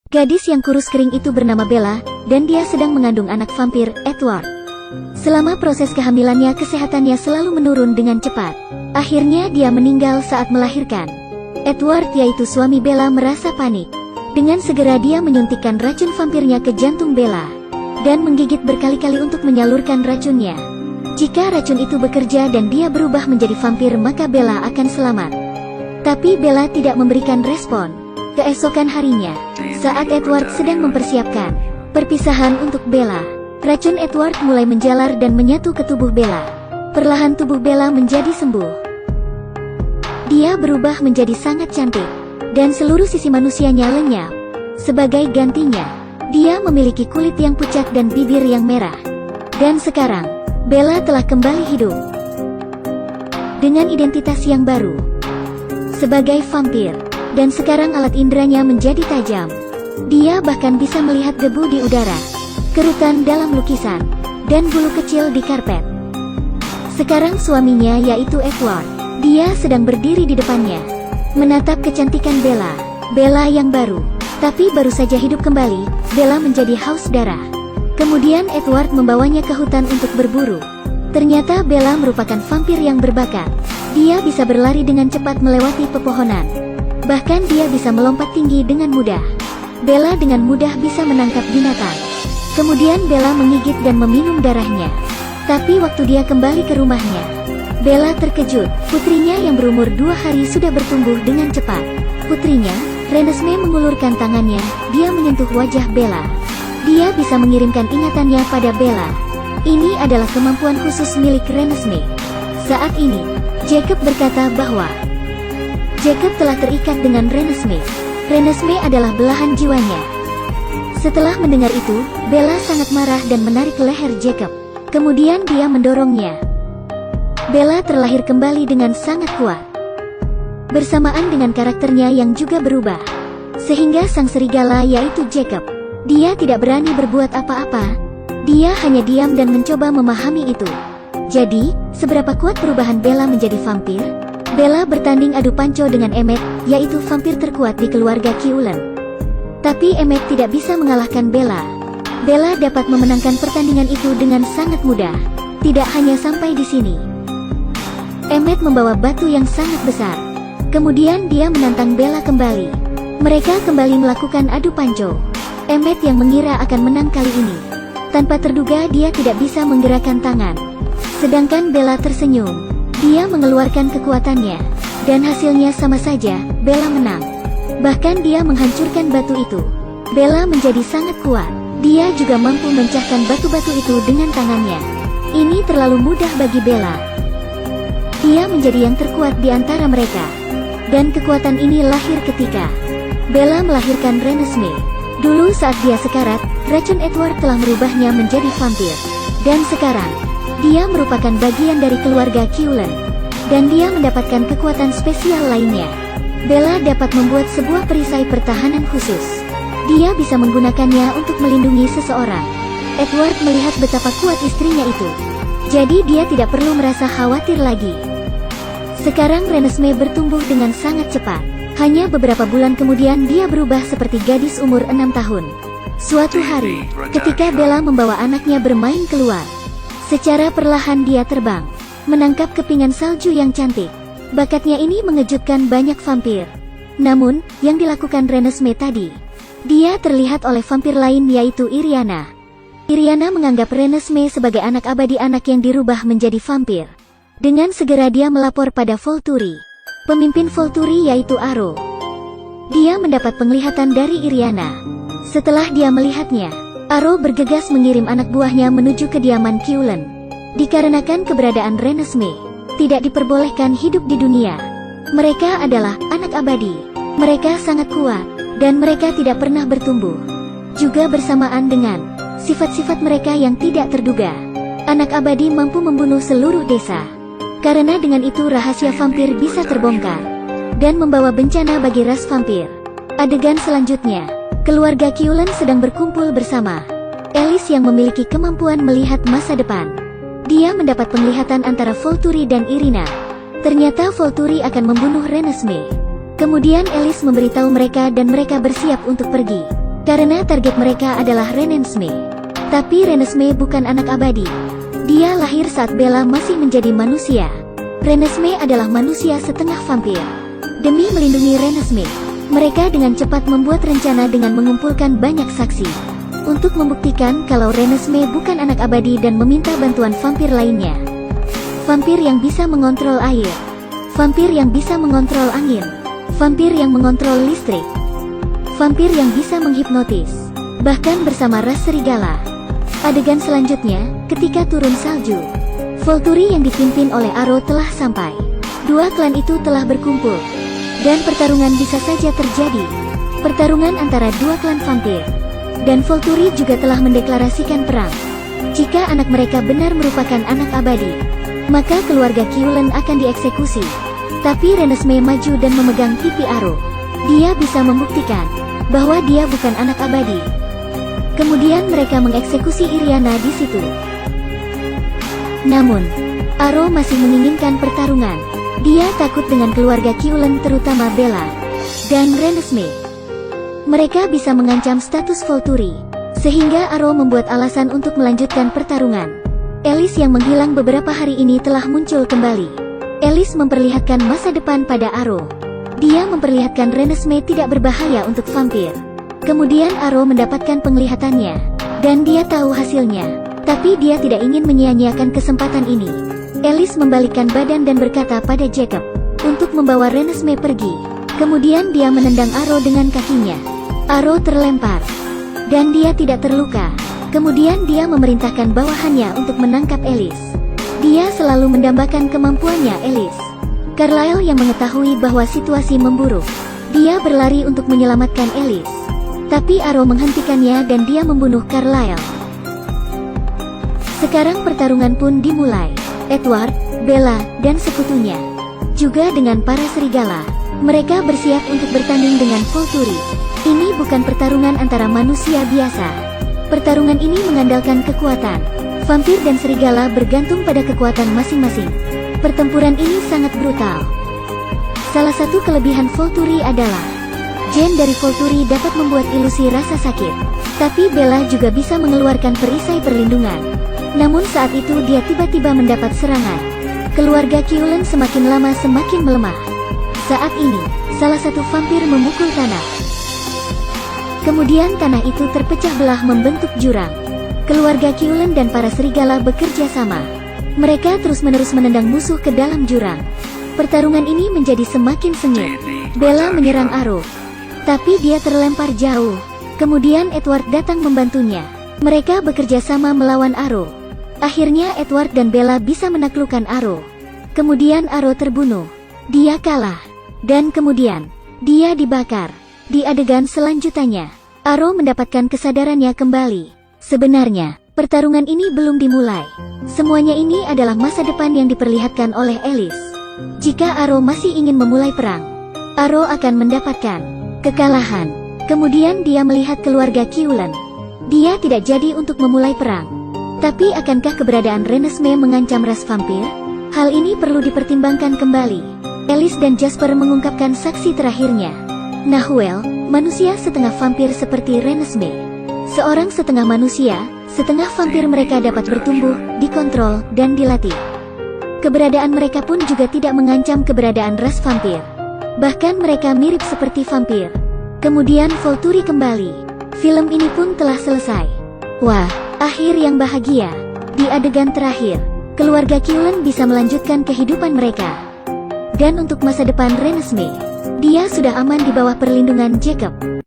Gadis yang kurus kering itu bernama Bella, dan dia sedang mengandung anak vampir, Edward. Selama proses kehamilannya kesehatannya selalu menurun dengan cepat. Akhirnya dia meninggal saat melahirkan. Edward, yaitu suami Bella, merasa panik. Dengan segera dia menyuntikkan racun vampirnya ke jantung Bella dan menggigit berkali-kali untuk menyalurkan racunnya. Jika racun itu bekerja dan dia berubah menjadi vampir, maka Bella akan selamat. Tapi Bella tidak memberikan respon. Keesokan harinya, saat Edward sedang mempersiapkan perpisahan untuk Bella, racun Edward mulai menjalar dan menyatu ke tubuh Bella. Perlahan tubuh Bella menjadi sembuh. Dia berubah menjadi sangat cantik, dan seluruh sisi manusianya lenyap. Sebagai gantinya, dia memiliki kulit yang pucat dan bibir yang merah. Dan sekarang, Bella telah kembali hidup dengan identitas yang baru sebagai vampir. Dan sekarang alat inderanya menjadi tajam. Dia bahkan bisa melihat debu di udara, kerutan dalam lukisan, dan bulu kecil di karpet. Sekarang suaminya, yaitu Edward, dia sedang berdiri di depannya, menatap kecantikan Bella. Bella yang baru, tapi baru saja hidup kembali. Bella menjadi haus darah. Kemudian Edward membawanya ke hutan untuk berburu. Ternyata Bella merupakan vampir yang berbakat. Dia bisa berlari dengan cepat melewati pepohonan. Bahkan dia bisa melompat tinggi dengan mudah. Bella dengan mudah bisa menangkap binatang. Kemudian Bella menggigit dan meminum darahnya. Tapi waktu dia kembali ke rumahnya, Bella terkejut. Putrinya yang berumur 2 hari sudah bertumbuh dengan cepat. Putrinya, Renesmee, mengulurkan tangannya. Dia menyentuh wajah Bella. Dia bisa mengirimkan ingatannya pada Bella. Ini adalah kemampuan khusus milik Renesmee. Saat ini, Jacob berkata bahwa Jacob telah terikat dengan Renesmee. Renesmee adalah belahan jiwanya. Setelah mendengar itu, Bella sangat marah dan menarik leher Jacob. Kemudian dia mendorongnya. Bella terlahir kembali dengan sangat kuat, bersamaan dengan karakternya yang juga berubah. Sehingga sang serigala, yaitu Jacob, dia tidak berani berbuat apa-apa. Dia hanya diam dan mencoba memahami itu. Jadi, seberapa kuat perubahan Bella menjadi vampir? Bella bertanding adu panco dengan Emmet, yaitu vampir terkuat di keluarga Cullen. Tapi Emmet tidak bisa mengalahkan Bella. Bella dapat memenangkan pertandingan itu dengan sangat mudah. Tidak hanya sampai di sini. Emmet membawa batu yang sangat besar. Kemudian dia menantang Bella kembali. Mereka kembali melakukan adu panco. Emmet yang mengira akan menang kali ini. Tanpa terduga dia tidak bisa menggerakkan tangan. Sedangkan Bella tersenyum. Dia mengeluarkan kekuatannya, dan hasilnya sama saja, Bella menang. Bahkan dia menghancurkan batu itu. Bella menjadi sangat kuat. Dia juga mampu memecahkan batu-batu itu dengan tangannya. Ini terlalu mudah bagi Bella. Dia menjadi yang terkuat di antara mereka. Dan kekuatan ini lahir ketika Bella melahirkan Renesmee. Dulu saat dia sekarat, racun Edward telah merubahnya menjadi vampir. Dan sekarang, dia merupakan bagian dari keluarga Cullen, dan dia mendapatkan kekuatan spesial lainnya. Bella dapat membuat sebuah perisai pertahanan khusus. Dia bisa menggunakannya untuk melindungi seseorang. Edward melihat betapa kuat istrinya itu. Jadi dia tidak perlu merasa khawatir lagi. Sekarang Renesmee bertumbuh dengan sangat cepat. Hanya beberapa bulan kemudian dia berubah seperti gadis umur 6 tahun. Suatu hari, ketika Bella membawa anaknya bermain keluar, secara perlahan dia terbang, menangkap kepingan salju yang cantik. Bakatnya ini mengejutkan banyak vampir. Namun, yang dilakukan Renesmee tadi, dia terlihat oleh vampir lain, yaitu Iriana. Iriana menganggap Renesmee sebagai anak abadi, anak yang dirubah menjadi vampir. Dengan segera dia melapor pada Volturi, pemimpin Volturi, yaitu Aro. Dia mendapat penglihatan dari Iriana. Setelah dia melihatnya, Aro bergegas mengirim anak buahnya menuju kediaman Cullen. Dikarenakan keberadaan Renesmee tidak diperbolehkan hidup di dunia. Mereka adalah anak abadi. Mereka sangat kuat, dan mereka tidak pernah bertumbuh. Juga bersamaan dengan sifat-sifat mereka yang tidak terduga, anak abadi mampu membunuh seluruh desa. Karena dengan itu rahasia vampir bisa terbongkar, dan membawa bencana bagi ras vampir. Adegan selanjutnya, keluarga Cullen sedang berkumpul bersama. Alice yang memiliki kemampuan melihat masa depan. Dia mendapat penglihatan antara Volturi dan Irina. Ternyata Volturi akan membunuh Renesmee. Kemudian Alice memberitahu mereka dan mereka bersiap untuk pergi. Karena target mereka adalah Renesmee. Tapi Renesmee bukan anak abadi. Dia lahir saat Bella masih menjadi manusia. Renesmee adalah manusia setengah vampir. Demi melindungi Renesmee, mereka dengan cepat membuat rencana dengan mengumpulkan banyak saksi untuk membuktikan kalau Renesmee bukan anak abadi dan meminta bantuan vampir lainnya. Vampir yang bisa mengontrol air, vampir yang bisa mengontrol angin, vampir yang mengontrol listrik, vampir yang bisa menghipnotis, bahkan bersama ras serigala. Adegan selanjutnya, ketika turun salju, Volturi yang dipimpin oleh Aro telah sampai. Dua klan itu telah berkumpul, dan pertarungan bisa saja terjadi. Pertarungan antara dua klan vampir, dan Volturi juga telah mendeklarasikan perang. Jika anak mereka benar merupakan anak abadi, maka keluarga Qlen akan dieksekusi. Tapi Renesmee maju dan memegang pipi Aro. Dia bisa membuktikan bahwa dia bukan anak abadi. Kemudian mereka mengeksekusi Iriana di situ. Namun, Aro masih menginginkan pertarungan. Dia takut dengan keluarga Qlen, terutama Bella dan Renesmee. Mereka bisa mengancam status Volturi, sehingga Aro membuat alasan untuk melanjutkan pertarungan. Alice yang menghilang beberapa hari ini telah muncul kembali. Alice memperlihatkan masa depan pada Aro. Dia memperlihatkan Renesmee tidak berbahaya untuk vampir. Kemudian Aro mendapatkan penglihatannya, dan dia tahu hasilnya. Tapi dia tidak ingin menyia-nyiakan kesempatan ini. Alice membalikkan badan dan berkata pada Jacob untuk membawa Renesmee pergi. Kemudian dia menendang Aro dengan kakinya. Aro terlempar, dan dia tidak terluka. Kemudian dia memerintahkan bawahannya untuk menangkap Alice. Dia selalu mendambakan kemampuannya Alice. Carlyle yang mengetahui bahwa situasi memburuk, dia berlari untuk menyelamatkan Alice. Tapi Aro menghentikannya dan dia membunuh Carlyle. Sekarang pertarungan pun dimulai. Edward, Bella, dan sekutunya, juga dengan para serigala, mereka bersiap untuk bertanding dengan Volturi. Ini bukan pertarungan antara manusia biasa. Pertarungan ini mengandalkan kekuatan. Vampir dan serigala bergantung pada kekuatan masing-masing. Pertempuran ini sangat brutal. Salah satu kelebihan Volturi adalah gen dari Volturi dapat membuat ilusi rasa sakit. Tapi Bella juga bisa mengeluarkan perisai perlindungan. Namun saat itu dia tiba-tiba mendapat serangan. Keluarga Qlen semakin lama semakin melemah. Saat ini, salah satu vampir memukul tanah. Kemudian tanah itu terpecah belah membentuk jurang. Keluarga Qlen dan para serigala bekerja sama. Mereka terus-menerus menendang musuh ke dalam jurang. Pertarungan ini menjadi semakin sengit. Bella menyerang Aro, tapi dia terlempar jauh. Kemudian Edward datang membantunya. Mereka bekerja sama melawan Aro. Akhirnya Edward dan Bella bisa menaklukkan Aro. Kemudian Aro terbunuh. Dia kalah. Dan kemudian, dia dibakar. Di adegan selanjutnya, Aro mendapatkan kesadarannya kembali. Sebenarnya, pertarungan ini belum dimulai. Semuanya ini adalah masa depan yang diperlihatkan oleh Alice. Jika Aro masih ingin memulai perang, Aro akan mendapatkan kekalahan. Kemudian dia melihat keluarga Qlen. Dia tidak jadi untuk memulai perang. Tapi akankah keberadaan Renesmee mengancam ras vampir? Hal ini perlu dipertimbangkan kembali. Alice dan Jasper mengungkapkan saksi terakhirnya. Nahuel, manusia setengah vampir seperti Renesmee. Seorang setengah manusia, setengah vampir, mereka dapat bertumbuh, dikontrol, dan dilatih. Keberadaan mereka pun juga tidak mengancam keberadaan ras vampir. Bahkan mereka mirip seperti vampir. Kemudian Volturi kembali. Film ini pun telah selesai. Wah, akhir yang bahagia. Di adegan terakhir, keluarga Qlen bisa melanjutkan kehidupan mereka. Dan untuk masa depan Renesmee, dia sudah aman di bawah perlindungan Jacob.